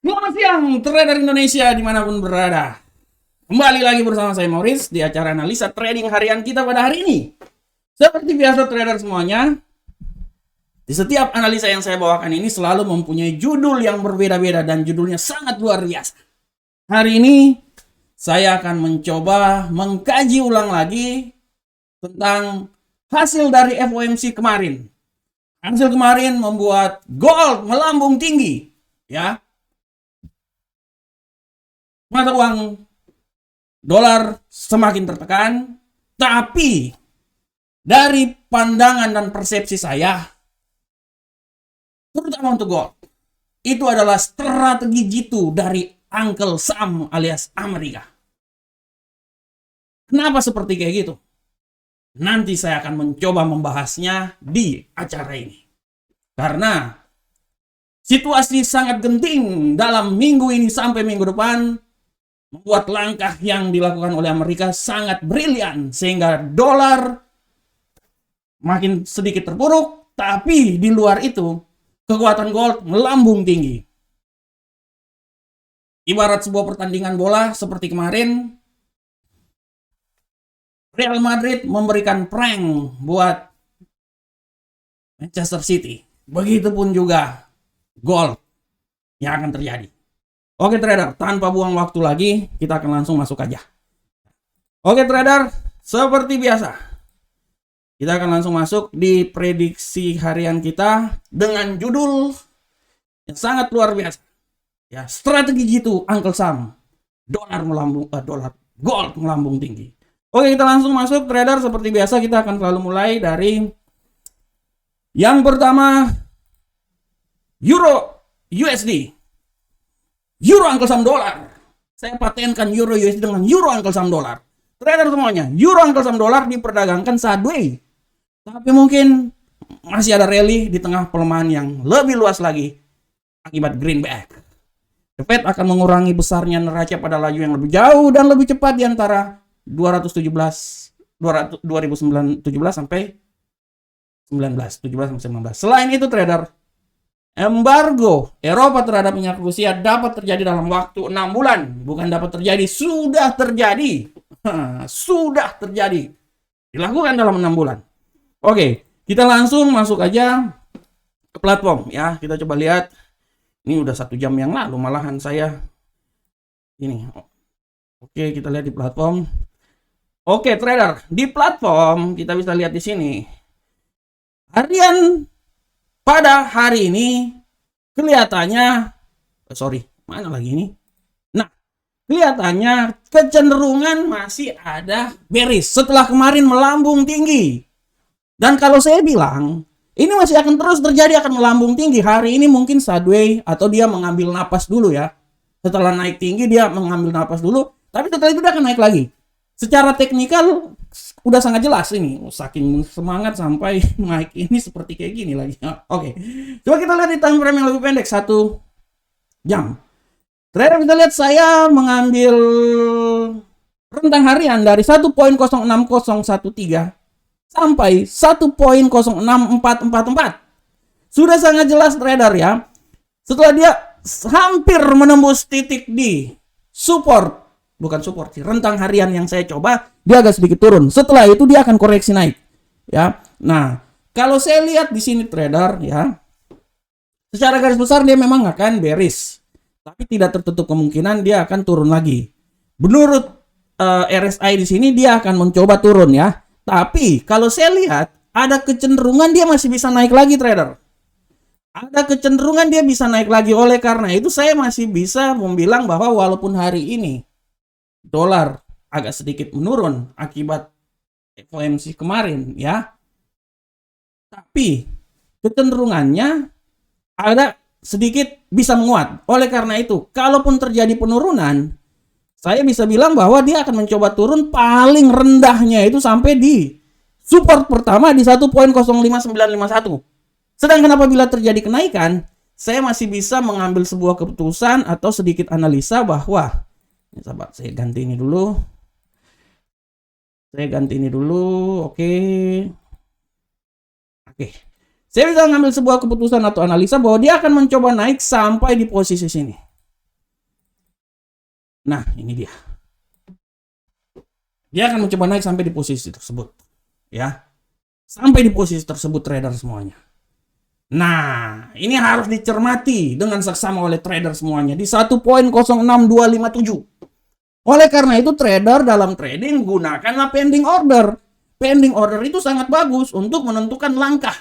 Selamat siang, trader Indonesia dimanapun berada. Kembali lagi bersama saya Maurice di acara analisa trading harian kita pada hari ini. Seperti biasa trader semuanya, di setiap analisa yang saya bawakan ini selalu mempunyai judul yang berbeda-beda dan judulnya sangat luar biasa. Hari ini saya akan mencoba mengkaji ulang lagi tentang hasil dari FOMC kemarin. Hasil kemarin membuat gold melambung tinggi, ya. Mata uang dolar semakin tertekan, tapi dari pandangan dan persepsi saya, terutama untuk gold, itu adalah strategi jitu dari Uncle Sam alias Amerika. Kenapa seperti kayak gitu? Nanti saya akan mencoba membahasnya di acara ini. Karena situasi sangat genting dalam minggu ini sampai minggu depan, membuat langkah yang dilakukan oleh Amerika sangat brilian sehingga dolar makin sedikit terpuruk, tapi di luar itu kekuatan gold melambung tinggi. Ibarat sebuah pertandingan bola seperti kemarin, Real Madrid memberikan prank buat Manchester City. Begitupun juga gold yang akan terjadi. Oke trader, tanpa buang waktu lagi, kita akan langsung masuk aja. Oke trader, seperti biasa, kita akan langsung masuk di prediksi harian kita dengan judul yang sangat luar biasa. Ya, strategi gitu Uncle Sam, gold melambung tinggi. Oke, kita langsung masuk trader. Seperti biasa kita akan selalu mulai dari yang pertama, Euro USD. Euro Uncle Sam dolar. Saya patenkan Euro USD dengan Euro Uncle Sam dolar. Trader semuanya, Euro Uncle Sam dolar diperdagangkan sideways. Tapi mungkin masih ada rally di tengah pelemahan yang lebih luas lagi akibat greenback. The Fed akan mengurangi besarnya neraca pada laju yang lebih jauh dan lebih cepat di antara 2017 sampai 19. Selain itu trader, embargo Eropa terhadap minyak Rusia dapat terjadi dalam waktu 6 bulan. Bukan dapat terjadi, sudah terjadi. Sudah terjadi. Dilakukan dalam 6 bulan. Oke, kita langsung masuk aja ke platform ya. Kita coba lihat. Ini udah 1 jam yang lalu malahan saya ini. Oke, kita lihat di platform. Oke, trader, di platform kita bisa lihat di sini. Harian pada hari ini kelihatannya mana lagi ini? Nah, kelihatannya kecenderungan masih ada bearish setelah kemarin melambung tinggi. Dan kalau saya bilang, ini masih akan terus terjadi, akan melambung tinggi. Hari ini mungkin sideways atau dia mengambil napas dulu ya. Setelah naik tinggi dia mengambil napas dulu, tapi setelah itu dia akan naik lagi. Secara teknikal udah sangat jelas ini. Saking semangat sampai naik ini seperti kayak gini lagi. Oke. Coba kita lihat di time frame yang lebih pendek, 1 jam. Trader kita lihat saya mengambil rentang harian dari 1.06013 sampai 1.06444. Sudah sangat jelas trader ya. Setelah dia hampir menembus titik di rentang harian yang saya coba, dia agak sedikit turun. Setelah itu dia akan koreksi naik. Ya. Nah, kalau saya lihat di sini trader ya, secara garis besar dia memang akan bearish. Tapi tidak tertutup kemungkinan dia akan turun lagi. Menurut RSI di sini dia akan mencoba turun ya. Tapi kalau saya lihat ada kecenderungan dia masih bisa naik lagi trader. Ada kecenderungan dia bisa naik lagi. Oleh karena itu saya masih bisa membilang bahwa walaupun hari ini dolar agak sedikit menurun akibat FOMC kemarin ya. Tapi kecenderungannya ada sedikit bisa menguat. Oleh karena itu, kalaupun terjadi penurunan, saya bisa bilang bahwa dia akan mencoba turun paling rendahnya itu sampai di support pertama di 1.05951. Sedangkan apabila terjadi kenaikan, saya masih bisa mengambil sebuah keputusan atau sedikit analisa bahwa sahabat, saya ganti ini dulu. Oke. Saya bisa mengambil sebuah keputusan atau analisa bahwa dia akan mencoba naik sampai di posisi sini. Nah, ini dia. Dia akan mencoba naik sampai di posisi tersebut. Ya. Sampai di posisi tersebut trader semuanya. Nah, ini harus dicermati dengan seksama oleh trader semuanya di 1.06257. Oleh karena itu trader dalam trading gunakanlah pending order. Pending order itu sangat bagus untuk menentukan langkah.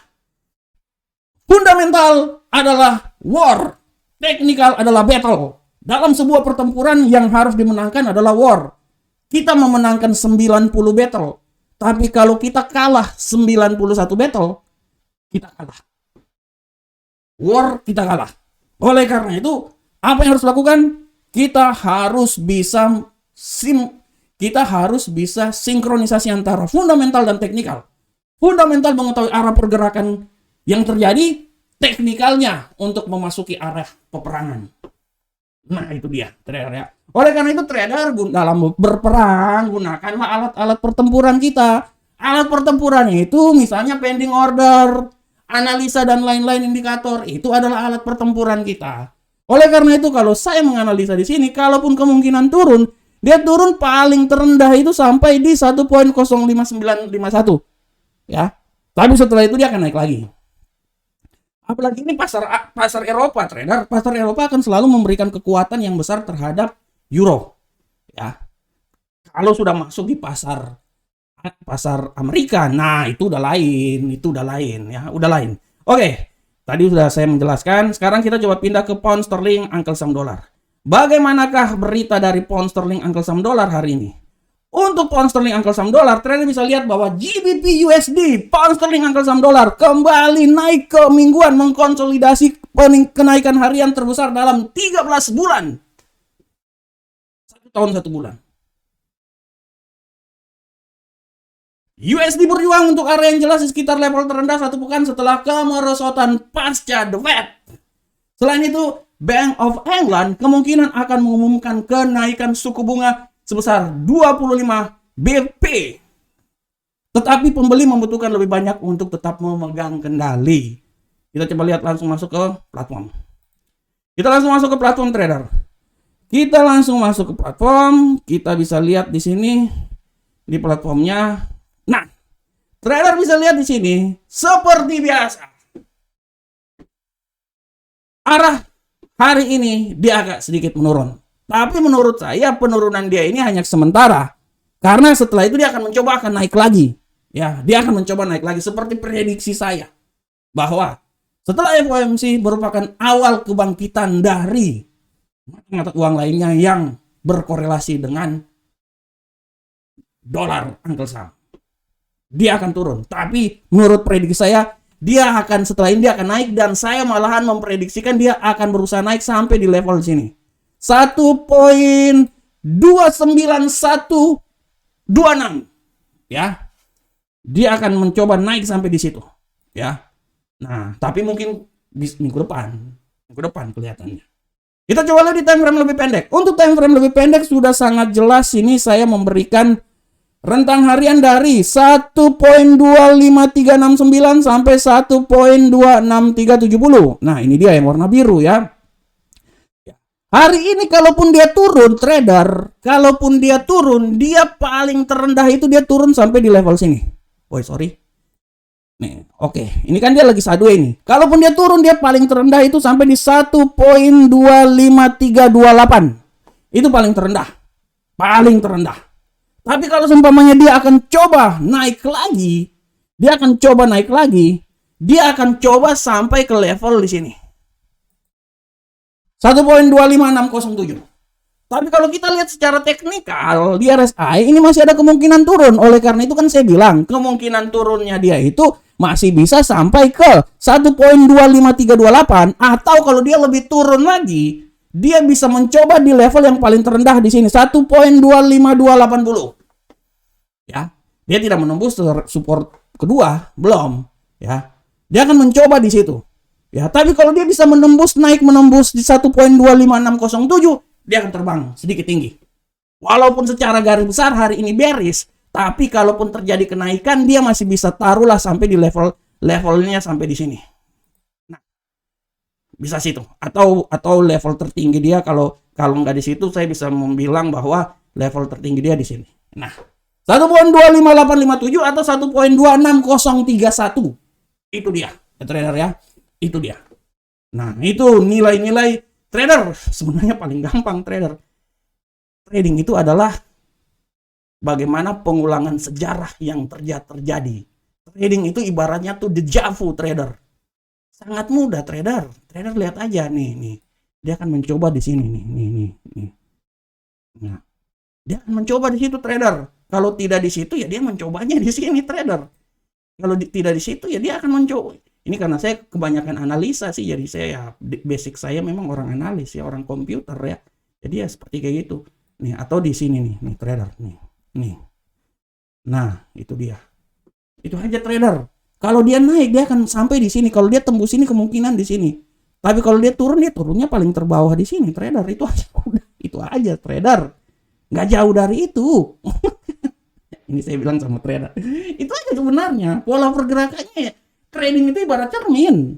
Fundamental adalah war, teknikal adalah battle. Dalam sebuah pertempuran yang harus dimenangkan adalah war. Kita memenangkan 90 battle, tapi kalau kita kalah 91 battle, kita kalah. War kita kalah. Oleh karena itu, apa yang harus dilakukan? Kita harus bisa sinkronisasi antara fundamental dan teknikal. Fundamental mengetahui arah pergerakan yang terjadi, teknikalnya untuk memasuki arah peperangan. Nah, itu dia trader ya. Oleh karena itu trader dalam berperang gunakanlah alat-alat pertempuran kita. Alat pertempuran itu misalnya pending order, analisa dan lain-lain indikator, itu adalah alat pertempuran kita. Oleh karena itu kalau saya menganalisa di sini, kalaupun kemungkinan turun, dia turun paling terendah itu sampai di 1.05951. Ya. Tapi setelah itu dia akan naik lagi. Apalagi ini pasar Eropa, trader. Pasar Eropa akan selalu memberikan kekuatan yang besar terhadap euro. Ya. Kalau sudah masuk di pasar Amerika, nah itu udah lain ya, udah lain. Oke, tadi sudah saya menjelaskan. Sekarang kita coba pindah ke pound sterling, Uncle Sam dolar. Bagaimanakah berita dari pound sterling, Uncle Sam dolar hari ini? Untuk pound sterling, Uncle Sam dolar, trader bisa lihat bahwa GBP USD, pound sterling, Uncle Sam dolar kembali naik ke mingguan, mengkonsolidasi kenaikan harian terbesar dalam 13 bulan. 1 tahun 1 bulan. USD berjuang untuk area yang jelas di sekitar level terendah 1 pekan setelah kemerosotan pasca The Fed. Selain itu, Bank of England kemungkinan akan mengumumkan kenaikan suku bunga sebesar 25 BP. Tetapi pembeli membutuhkan lebih banyak untuk tetap memegang kendali. Kita coba lihat langsung masuk ke platform. Kita langsung masuk ke platform trader. Kita langsung masuk ke platform. Kita bisa lihat di sini di platformnya. Nah, trader bisa lihat di sini seperti biasa. Arah hari ini dia agak sedikit menurun. Tapi menurut saya penurunan dia ini hanya sementara. Karena setelah itu dia akan mencoba naik lagi. Ya, dia akan mencoba naik lagi seperti prediksi saya. Bahwa setelah FOMC merupakan awal kebangkitan dari mata uang lainnya yang berkorelasi dengan dolar, Uncle Sam. Dia akan turun. Tapi menurut prediksi saya, dia akan setelah ini dia akan naik dan saya malahan memprediksikan dia akan berusaha naik sampai di level sini. 1.29126 ya. Dia akan mencoba naik sampai di situ ya. Nah, tapi mungkin minggu depan kelihatannya. Kita coba lihat di time frame lebih pendek. Untuk time frame lebih pendek sudah sangat jelas ini saya memberikan rentang harian dari 1.25369 sampai 1.26370. Nah, ini dia yang warna biru ya. Hari ini kalaupun dia turun, trader, kalaupun dia turun, dia paling terendah itu dia turun sampai di level sini. Sorry. Nih, oke. Ini kan dia lagi sideways ini. Kalaupun dia turun, dia paling terendah itu sampai di 1.25328. Itu paling terendah. Paling terendah. Tapi kalau seumpamanya dia akan coba naik lagi, dia akan coba sampai ke level di sini. 1.25607. Tapi kalau kita lihat secara teknikal di RSI ini masih ada kemungkinan turun. Oleh karena itu kan saya bilang kemungkinan turunnya dia itu masih bisa sampai ke 1.25328 atau kalau dia lebih turun lagi, dia bisa mencoba di level yang paling terendah di sini 1.25280. Ya, dia tidak menembus support kedua, belum, ya. Dia akan mencoba di situ. Ya, tapi kalau dia bisa menembus di 1.25607, dia akan terbang sedikit tinggi. Walaupun secara garis besar hari ini bearish, tapi kalaupun terjadi kenaikan dia masih bisa taruhlah sampai di levelnya sampai di sini. Nah, bisa situ atau level tertinggi dia kalau Kalau nggak di situ, saya bisa membilang bahwa level tertinggi dia di sini. Nah, 1.25857 atau 1.26031. Itu dia, ya, trader ya. Itu dia. Nah, itu nilai-nilai trader. Sebenarnya paling gampang trader. Trading itu adalah bagaimana pengulangan sejarah yang terjadi. Trading itu ibaratnya tuh deja vu trader. Sangat mudah trader. Trader lihat aja nih. Dia akan mencoba di sini nih. Nah, dia akan mencoba di situ trader. Kalau tidak di situ ya dia mencobanya di sini trader. Kalau tidak di situ ya dia akan mencoba. Ini karena saya kebanyakan analisa sih, jadi saya basic saya memang orang analis ya, orang komputer ya. Jadi ya seperti kayak gitu. Nih, atau di sini nih trader nih. Nah, itu dia. Itu aja trader. Kalau dia naik dia akan sampai di sini. Kalau dia tembus sini kemungkinan di sini. Tapi kalau dia turunnya paling terbawah di sini trader. Itu aja. Udah, itu aja trader. Nggak jauh dari itu. Ini saya bilang sama trader. Itu aja sebenarnya. Pola pergerakannya. Trading itu ibarat cermin.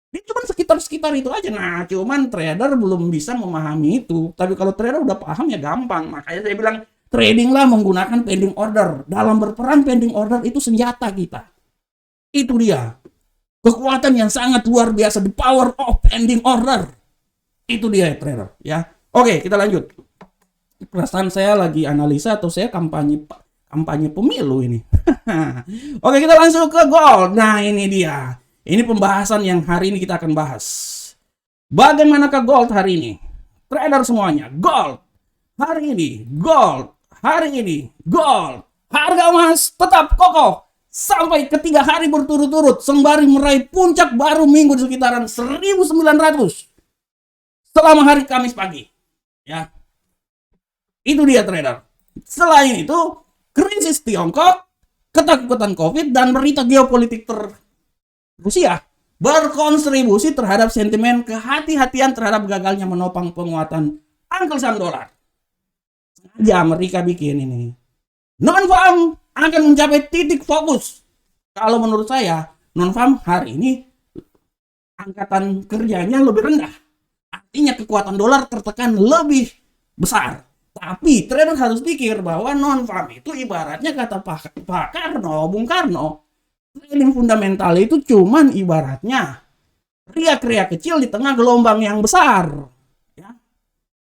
Dia cuma sekitar itu aja. Nah, cuman trader belum bisa memahami itu. Tapi kalau trader udah paham ya gampang. Makanya saya bilang trading lah menggunakan pending order. Dalam berperan pending order itu senjata kita. Itu dia. Kekuatan yang sangat luar biasa. The power of pending order. Itu dia trader ya. Oke, kita lanjut. Perasaan saya lagi analisa atau saya kampanye pemilu ini. Oke, kita langsung ke gold. Nah, ini dia. Ini pembahasan yang hari ini kita akan bahas. Bagaimanakah gold hari ini? Trader semuanya, gold. Hari ini, gold. Hari ini, gold. Harga emas tetap kokoh sampai ketiga hari berturut-turut sembari meraih puncak baru minggu di sekitaran 1.900 selama hari Kamis pagi. Ya. Itu dia trader. Selain itu, krisis Tiongkok, ketakutan COVID, dan berita geopolitik Rusia berkontribusi terhadap sentimen kehati-hatian terhadap gagalnya menopang penguatan angkel saham dolar. Sengaja Amerika bikin ini. Non-farm akan mencapai titik fokus. Kalau menurut saya, non-farm hari ini angkatan kerjanya lebih rendah. Artinya kekuatan dolar tertekan lebih besar. Tapi trader harus pikir bahwa non-farm itu ibaratnya kata Pak Karno, Bung Karno, trading fundamental itu cuman ibaratnya riak-riak kecil di tengah gelombang yang besar. Ya.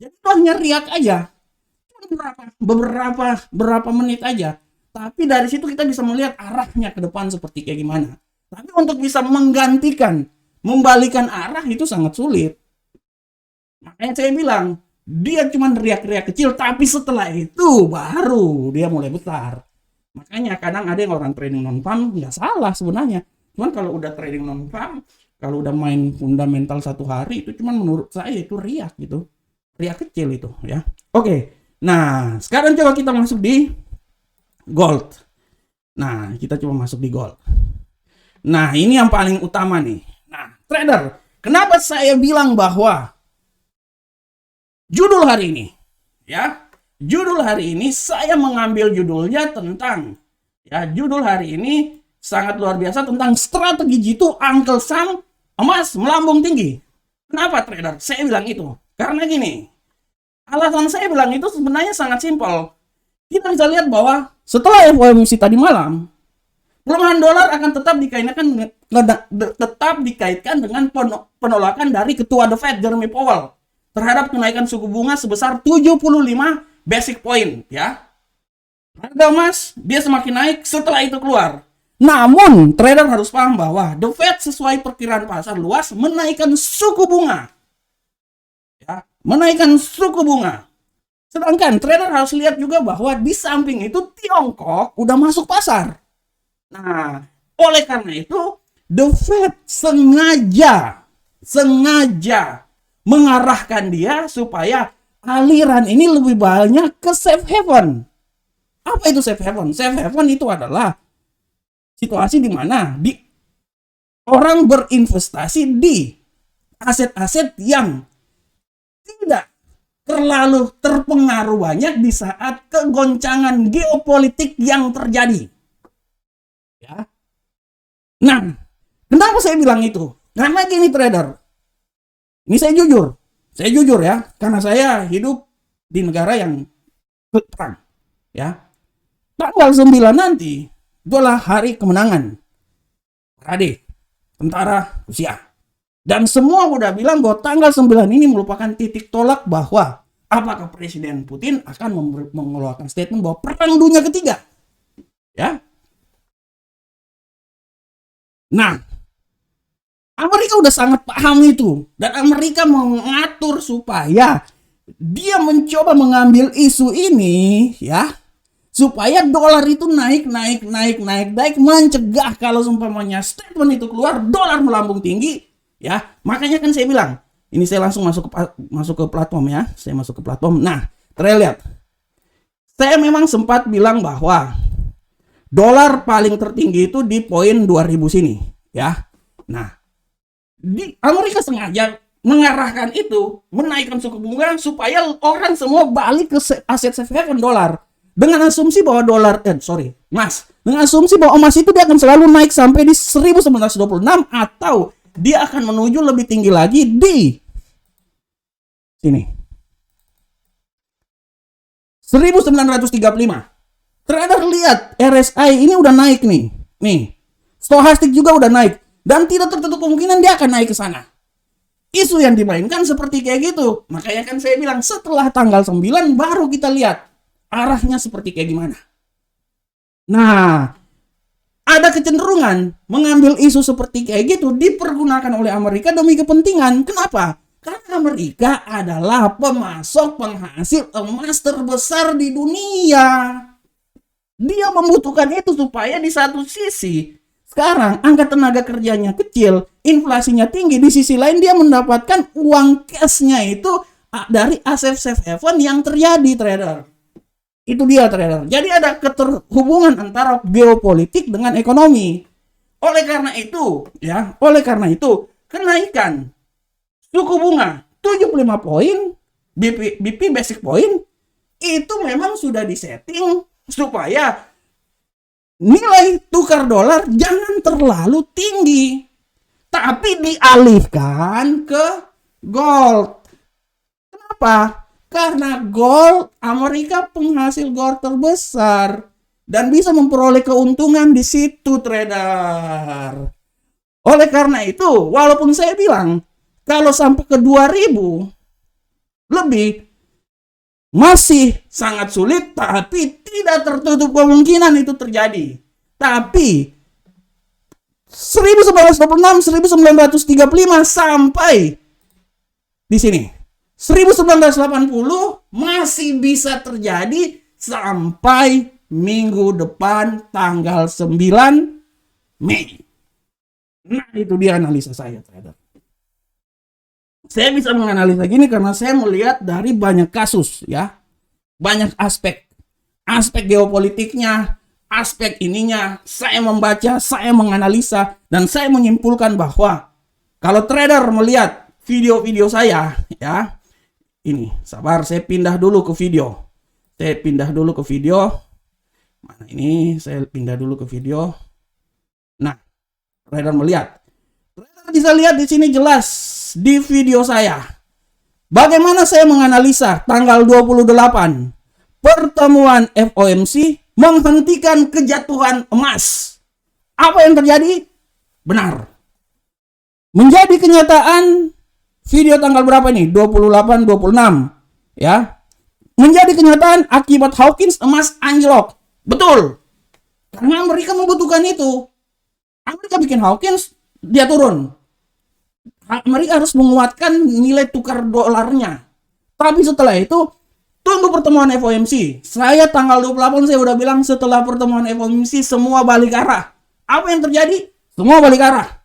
Jadi itu hanya riak aja. Beberapa menit aja. Tapi dari situ kita bisa melihat arahnya ke depan seperti kayak gimana. Tapi untuk bisa membalikan arah itu sangat sulit. Makanya saya bilang, dia cuma riak-riak kecil, tapi setelah itu baru dia mulai besar. Makanya kadang ada yang orang trading non-farm nggak salah sebenarnya. Cuman kalau udah trading non-farm, kalau udah main fundamental satu hari, itu cuman menurut saya itu riak gitu. Riak kecil itu ya. Oke, nah sekarang coba kita masuk di gold. Nah, kita coba masuk di gold. Nah, ini yang paling utama nih. Nah, trader, kenapa saya bilang bahwa judul hari ini, ya, judul hari ini saya mengambil judulnya tentang, ya, judul hari ini sangat luar biasa tentang strategi jitu angkel saham emas melambung tinggi. Kenapa trader? Saya bilang itu karena gini, alasan saya bilang itu sebenarnya sangat simpel. Kita bisa lihat bahwa setelah FOMC tadi malam, pelemahan dolar akan tetap dikaitkan dengan penolakan dari ketua The Fed Jerome Powell terhadap kenaikan suku bunga sebesar 75 basic point ya. Harga emas dia semakin naik setelah itu keluar. Namun trader harus paham bahwa The Fed sesuai perkiraan pasar luas menaikkan suku bunga. Ya, menaikkan suku bunga. Sedangkan trader harus lihat juga bahwa di samping itu Tiongkok udah masuk pasar. Nah, oleh karena itu The Fed sengaja mengarahkan dia supaya aliran ini lebih banyak ke safe haven. Apa itu safe haven? Safe haven itu adalah situasi di mana orang berinvestasi di aset-aset yang tidak terlalu terpengaruh banyak di saat kegoncangan geopolitik yang terjadi. Ya. Nah, kenapa saya bilang itu? Karena gini trader. Ini saya jujur, Saya jujur ya, karena saya hidup di negara yang perang. Ya, tanggal 9 nanti itu adalah hari kemenangan parade tentara Rusia. Dan semua udah bilang bahwa tanggal 9 ini merupakan titik tolak bahwa apakah Presiden Putin akan mengeluarkan statement bahwa perang dunia ketiga. Ya. Nah, Amerika udah sangat paham itu, dan Amerika mengatur supaya dia mencoba mengambil isu ini, ya, supaya dolar itu naik, mencegah kalau seumpamanya statement itu keluar, dolar melambung tinggi, ya. Makanya kan saya bilang, ini saya langsung masuk ke platform ya, saya masuk ke platform. Nah, terlihat, saya memang sempat bilang bahwa dolar paling tertinggi itu di poin 2000 sini, ya. Nah, di Amerika sengaja mengarahkan itu, menaikkan suku bunga supaya orang semua balik ke aset safe haven dolar, dengan asumsi bahwa dengan asumsi bahwa emas itu dia akan selalu naik sampai di 1926 atau dia akan menuju lebih tinggi lagi di sini 1935. Trader lihat RSI ini udah naik nih. Stochastic juga udah naik. Dan tidak tertutup kemungkinan dia akan naik ke sana. Isu yang dimainkan seperti kayak gitu. Makanya kan saya bilang setelah tanggal 9 baru kita lihat arahnya seperti kayak gimana. Nah, ada kecenderungan mengambil isu seperti kayak gitu dipergunakan oleh Amerika demi kepentingan. Kenapa? Karena Amerika adalah pemasok penghasil emas terbesar di dunia. Dia membutuhkan itu supaya di satu sisi sekarang angka tenaga kerjanya kecil, inflasinya tinggi, di sisi lain dia mendapatkan uang cashnya itu dari aset safe haven yang terjadi, trader. Itu dia, trader. Jadi ada keterhubungan antara geopolitik dengan ekonomi. Oleh karena itu, kenaikan suku bunga 75 poin, BP basic point, itu memang sudah disetting supaya nilai tukar dolar jangan terlalu tinggi, tapi dialihkan ke gold. Kenapa? Karena gold, Amerika penghasil gold terbesar dan bisa memperoleh keuntungan di situ, trader. Oleh karena itu, walaupun saya bilang kalau sampai ke 2000 lebih masih sangat sulit, tapi tidak tertutup kemungkinan itu terjadi. Tapi 1926, 1935 sampai di sini 1980 masih bisa terjadi sampai minggu depan tanggal 9 Mei. Nah, itu dia analisa saya, trader. Saya bisa menganalisa gini karena saya melihat dari banyak kasus, ya. Banyak aspek geopolitiknya, aspek ininya, saya membaca, saya menganalisa, dan saya menyimpulkan bahwa kalau trader melihat video-video saya, ya, ini, sabar, saya pindah dulu ke video. Mana ini, saya pindah dulu ke video. Nah, trader melihat. Trader bisa lihat di sini jelas di video saya. Bagaimana saya menganalisa tanggal 28 pertemuan FOMC menghentikan kejatuhan emas. Apa yang terjadi? Benar. Menjadi kenyataan video tanggal berapa nih? 28, 26. Ya. Menjadi kenyataan akibat Hawkins emas anjlok. Betul. Karena Amerika membutuhkan itu. Amerika bikin Hawkins, dia turun. Amerika harus menguatkan nilai tukar dolarnya. Tapi setelah itu, tunggu pertemuan FOMC. Saya tanggal 28 saya udah bilang setelah pertemuan FOMC semua balik arah. Apa yang terjadi? Semua balik arah.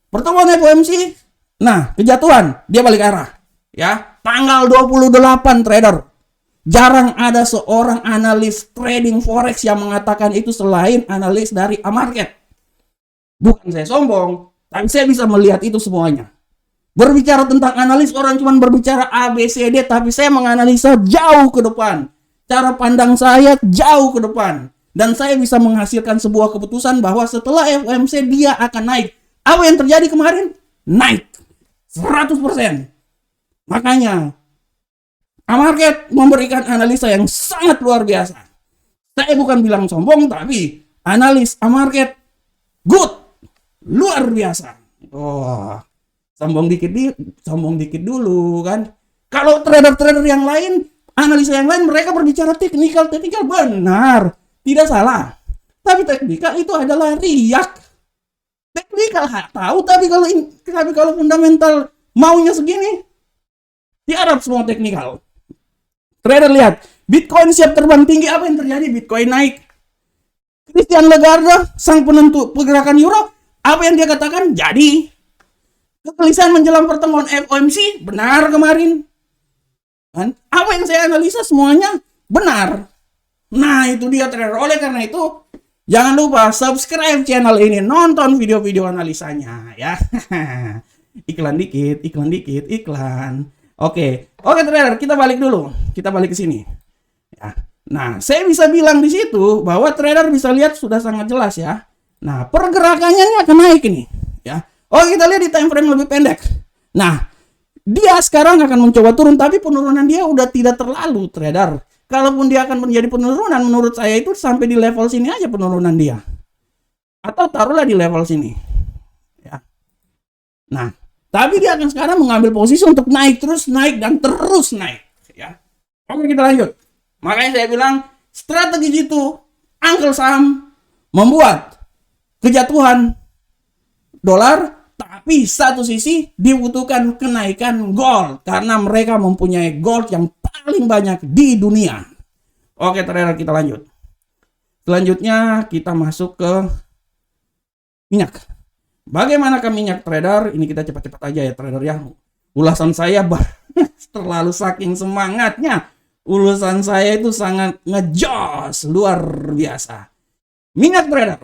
Pertemuan FOMC, nah, kejatuhan, dia balik arah. Ya, tanggal 28, trader. Jarang ada seorang analis trading forex yang mengatakan itu selain analis dari A-Market. Bukan saya sombong, tapi saya bisa melihat itu semuanya. Berbicara tentang analis, orang cuma berbicara A, B, C, D, tapi saya menganalisa jauh ke depan. Cara pandang saya jauh ke depan. Dan saya bisa menghasilkan sebuah keputusan bahwa setelah FOMC dia akan naik. Apa yang terjadi kemarin? Naik 100%. Makanya Amarket memberikan analisa yang sangat luar biasa. Saya bukan bilang sombong, tapi analis Amarket good, luar biasa. Oh, sombong dikit dulu kan. Kalau trader-trader yang lain, analisa yang lain, mereka berbicara teknikal benar, tidak salah. Tapi teknikal itu adalah riak. Teknikal tahu, tapi kalau fundamental maunya segini, tiarap semua teknikal. Trader lihat, Bitcoin siap terbang tinggi, apa yang terjadi? Bitcoin naik. Christian Lagarde, sang penentu pergerakan euro, apa yang dia katakan? Jadi. Kegelisahan menjelang pertemuan FOMC, benar kemarin. Kan? Apa yang saya analisa semuanya benar. Nah, itu dia trader. Oleh karena itu, jangan lupa subscribe channel ini, nonton video-video analisanya ya. iklan dikit. Oke, trader, kita balik dulu. Kita balik ke sini. Ya. Nah, saya bisa bilang di situ bahwa trader bisa lihat sudah sangat jelas ya. Nah, pergerakannya ini akan naik ini, ya. Kita lihat di time frame lebih pendek. Nah, dia sekarang akan mencoba turun, tapi penurunan dia udah tidak terlalu, trader. Kalaupun dia akan menjadi penurunan, menurut saya itu sampai di level sini aja penurunan dia. Atau taruhlah di level sini. Ya. Nah, tapi dia akan sekarang mengambil posisi untuk naik dan terus naik. Ya. Oke, kita lanjut. Makanya saya bilang, strategi itu, Uncle Sam membuat kejatuhan dolar, tapi satu sisi dibutuhkan kenaikan gold. Karena mereka mempunyai gold yang paling banyak di dunia. Oke, trader, kita lanjut. Selanjutnya, kita masuk ke minyak. Bagaimanakah minyak, trader? Ini kita cepat-cepat aja ya, trader ya. Ulasan saya terlalu saking semangatnya. Ulasan saya itu sangat ngejos, luar biasa. Minyak, trader.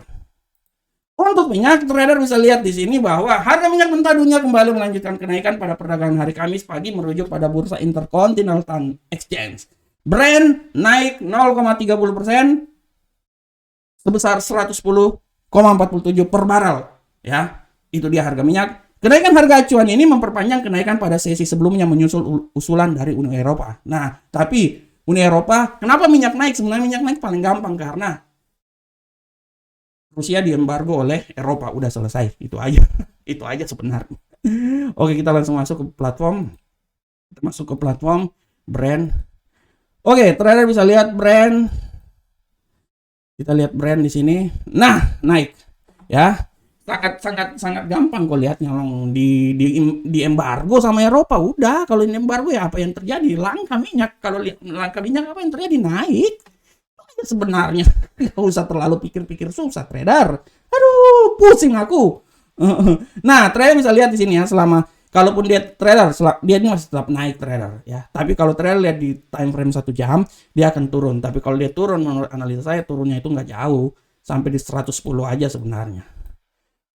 Untuk minyak, trader bisa lihat di sini bahwa harga minyak mentah dunia kembali melanjutkan kenaikan pada perdagangan hari Kamis pagi merujuk pada bursa Intercontinental Exchange. Brent naik 0,30% sebesar 110,47 per barel. Ya, itu dia harga minyak. Kenaikan harga acuan ini memperpanjang kenaikan pada sesi sebelumnya menyusul usulan dari Uni Eropa. Nah, tapi Uni Eropa, kenapa minyak naik? Sebenarnya minyak naik paling gampang karena Rusia diembargo oleh Eropa. Udah selesai, itu aja. Itu aja sebenarnya. Oke, kita langsung masuk ke platform. Kita masuk ke platform Brent. Oke, trader bisa lihat Brent. Kita lihat Brent di sini. Nah, naik. Ya. Sangat gampang kok lihatnya, di embargo sama Eropa. Udah, kalau ini embargo ya apa yang terjadi? Langka minyak. Kalau langka minyak apa yang terjadi? Naik. Sebenarnya nggak usah terlalu pikir-pikir susah, trader. Aduh, pusing aku. Nah, trader bisa lihat di sini ya, kalaupun dia dia ini masih tetap naik, trader ya. Tapi kalau trader lihat di time frame 1 jam, dia akan turun. Tapi kalau dia turun, menurut analisa saya turunnya itu nggak jauh, sampai di 110 aja sebenarnya.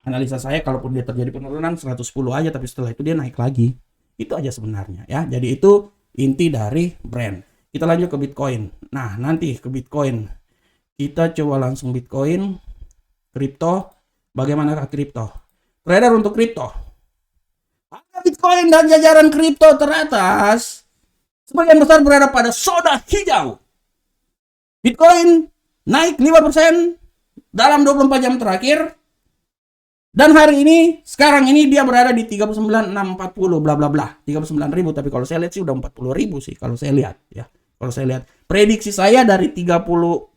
Analisa saya kalaupun dia terjadi penurunan 110 aja, tapi setelah itu dia naik lagi. Itu aja sebenarnya ya. Jadi itu inti dari Brent. Kita lanjut ke Bitcoin. Nah, nanti ke Bitcoin. Kita coba langsung Bitcoin, kripto. Bagaimanakah kripto? Trader untuk kripto. Harga Bitcoin dan jajaran kripto teratas sebagian besar berada pada zona hijau. Bitcoin naik 5% dalam 24 jam terakhir. Dan hari ini, sekarang ini dia berada di 39.640 bla bla bla. 39.000, tapi kalau saya lihat sih udah 40.000 sih kalau saya lihat ya. Kalau saya lihat prediksi saya dari 36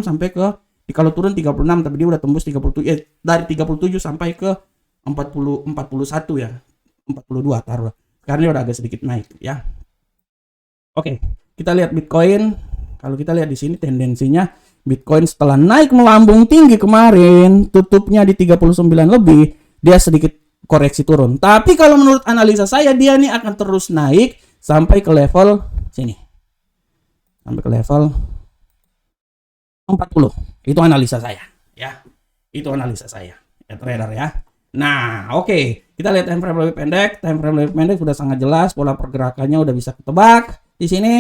sampai ke kalau turun 36, tapi dia udah tembus 37 dari 37 sampai ke 41 ya. 42 taruh. Sekarang dia udah agak sedikit naik ya. Oke, kita lihat Bitcoin. Kalau kita lihat di sini tendensinya Bitcoin setelah naik melambung tinggi kemarin, tutupnya di 39 lebih, dia sedikit koreksi turun. Tapi kalau menurut analisa saya, dia nih akan terus naik sampai ke level sini. Sampai ke level 40. Itu analisa saya, ya. Itu analisa saya, ya trader ya. Nah, oke. Kita lihat time frame lebih pendek. Time frame lebih pendek sudah sangat jelas, pola pergerakannya udah bisa ketebak di sini.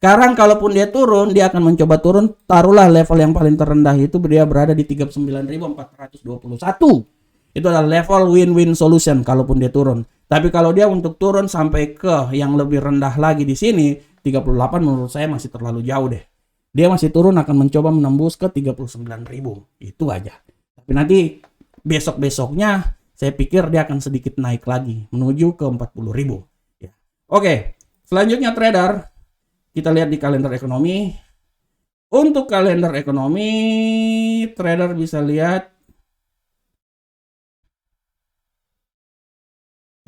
Sekarang kalaupun dia turun, dia akan mencoba turun, taruhlah level yang paling terendah itu dia berada di 39.421. Itu adalah level win-win solution kalaupun dia turun. Tapi kalau dia untuk turun sampai ke yang lebih rendah lagi di sini, 38 menurut saya masih terlalu jauh deh. Dia masih turun akan mencoba menembus ke 39.000. Itu aja. Tapi nanti besok-besoknya saya pikir dia akan sedikit naik lagi menuju ke 40.000. Ya. Oke, selanjutnya trader, kita lihat di kalender ekonomi. Untuk kalender ekonomi, trader bisa lihat.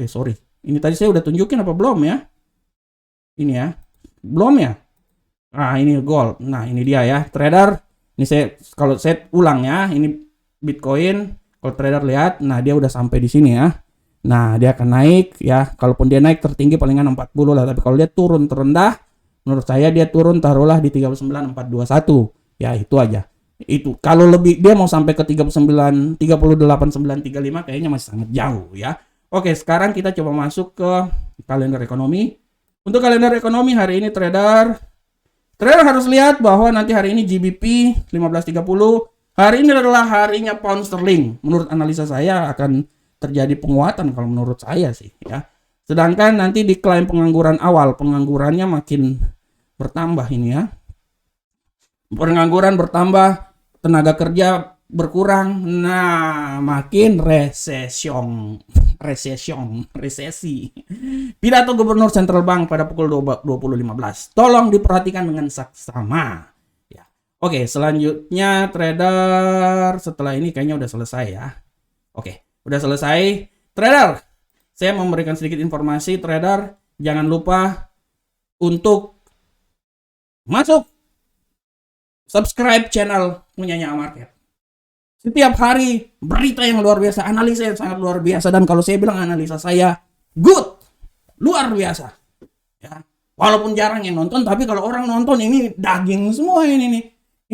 Sorry. Ini tadi saya udah tunjukin apa belum ya? Ini ya. Belum ya? Nah, ini gold. Nah, ini dia ya, trader. Ini kalau saya ulang ya, ini Bitcoin. Kalau trader lihat, nah dia udah sampai di sini ya. Nah, dia akan naik ya. Kalaupun dia naik tertinggi palingan 40 lah, tapi kalau dia turun terendah, menurut saya dia turun taruhlah di 39.421. Ya, itu aja. Itu kalau lebih dia mau sampai ke 38.935 kayaknya masih sangat jauh ya. Oke, sekarang kita coba masuk ke kalender ekonomi. Untuk kalender ekonomi hari ini trader harus lihat bahwa nanti hari ini GBP 15.30. Hari ini adalah harinya pound sterling. Menurut analisa saya akan terjadi penguatan kalau menurut saya sih ya. Sedangkan nanti di klaim pengangguran awal, penganggurannya makin bertambah ini ya. Pengangguran bertambah, tenaga kerja berkurang. Nah, makin resesi. Pidato Gubernur Central Bank pada pukul 20.15. Tolong diperhatikan dengan saksama. Ya. Oke, selanjutnya trader setelah ini kayaknya udah selesai ya. Oke, udah selesai. Trader, saya memberikan sedikit informasi. Trader, jangan lupa untuk masuk subscribe channel punyanya Amarket. Setiap hari berita yang luar biasa, analisa yang sangat luar biasa, dan kalau saya bilang analisa saya good, luar biasa. Ya, walaupun jarang yang nonton, tapi kalau orang nonton ini daging semua ini nih.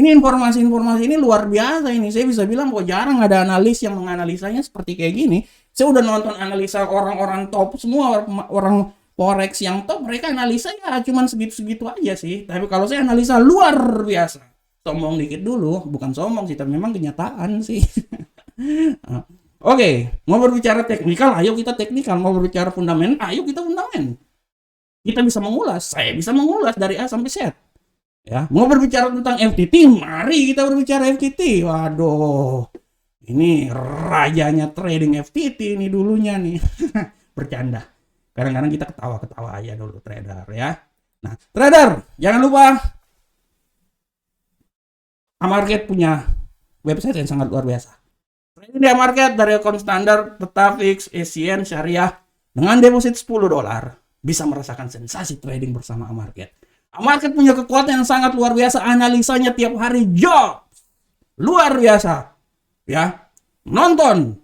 Ini informasi-informasi ini luar biasa ini. Saya bisa bilang kok jarang ada analis yang menganalisanya seperti kayak gini. Saya udah nonton analisa orang-orang top semua, orang forex yang top, mereka analisa ya cuman segitu-segitu aja sih. Tapi kalau saya analisa luar biasa. Sombong dikit dulu, bukan sombong sih, tapi memang kenyataan sih. Oke, mau berbicara teknikal, ayo kita teknikal. Mau berbicara fundamental, ayo kita fundamental. Kita bisa mengulas, saya bisa mengulas dari A sampai Z. Ya, mau berbicara tentang FTT, mari kita berbicara FTT. Waduh, ini rajanya trading FTT ini dulunya nih. Bercanda. Kadang-kadang kita ketawa-ketawa aja dulu trader ya. Nah, trader, jangan lupa Amarket punya website yang sangat luar biasa. Trading di Amarket dari akun standar, tetap fix, ASEAN, syariah, dengan deposit $10 bisa merasakan sensasi trading bersama Amarket. Amarket punya kekuatan yang sangat luar biasa, analisanya tiap hari job luar biasa. Ya, nonton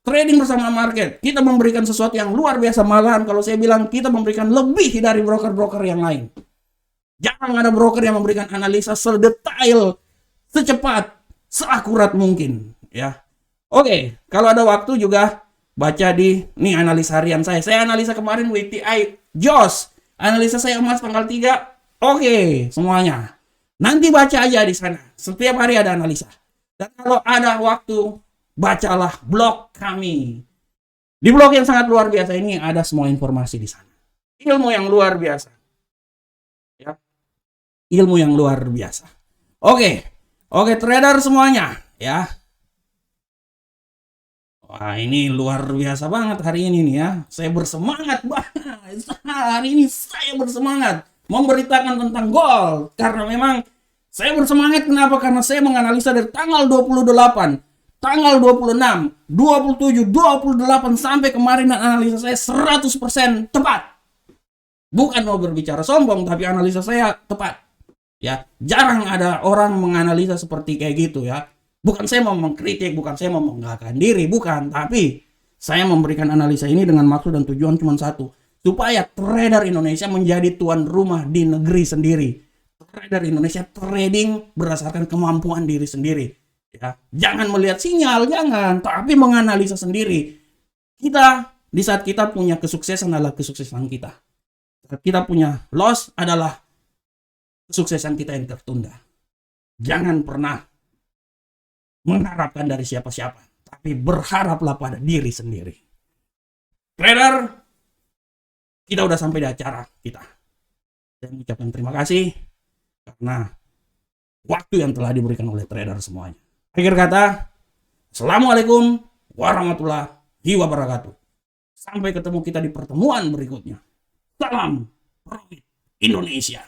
trading bersama Amarket. Kita memberikan sesuatu yang luar biasa, malahan kalau saya bilang kita memberikan lebih dari broker-broker yang lain. Jarang ada broker yang memberikan analisa sedetail, secepat, seakurat mungkin ya. Oke, kalau ada waktu juga baca di nih analisa harian saya. Saya analisa kemarin WTI JOS. Analisa saya emas tanggal 3. Oke, semuanya. Nanti baca aja di sana. Setiap hari ada analisa. Dan kalau ada waktu, bacalah blog kami. Di blog yang sangat luar biasa ini ada semua informasi di sana. Ilmu yang luar biasa. Ya. Ilmu yang luar biasa. Oke, trader semuanya, ya. Wah, ini luar biasa banget hari ini nih ya. Saya bersemangat banget. Hari ini saya bersemangat memberitakan tentang gold. Karena memang saya bersemangat, kenapa? Karena saya menganalisa dari tanggal 28, tanggal 26, 27, 28 sampai kemarin, dan analisa saya 100% tepat. Bukan mau berbicara sombong, tapi analisa saya tepat. Ya, jarang ada orang menganalisa seperti kayak gitu ya. Bukan saya mau mengkritik, bukan saya mau membanggakan diri, bukan. Tapi saya memberikan analisa ini dengan maksud dan tujuan cuma satu, supaya trader Indonesia menjadi tuan rumah di negeri sendiri. Trader Indonesia trading berdasarkan kemampuan diri sendiri. Ya, jangan melihat sinyal, jangan, tapi menganalisa sendiri. Kita di saat kita punya kesuksesan adalah kesuksesan kita. Saat kita punya loss adalah kesuksesan kita yang tertunda. Jangan pernah mengharapkan dari siapa-siapa, tapi berharaplah pada diri sendiri. Trader, kita udah sampai di acara kita. Saya mengucapkan terima kasih karena waktu yang telah diberikan oleh trader semuanya. Akhir kata, Assalamualaikum warahmatullahi wabarakatuh. Sampai ketemu kita di pertemuan berikutnya. Salam Profit Indonesia.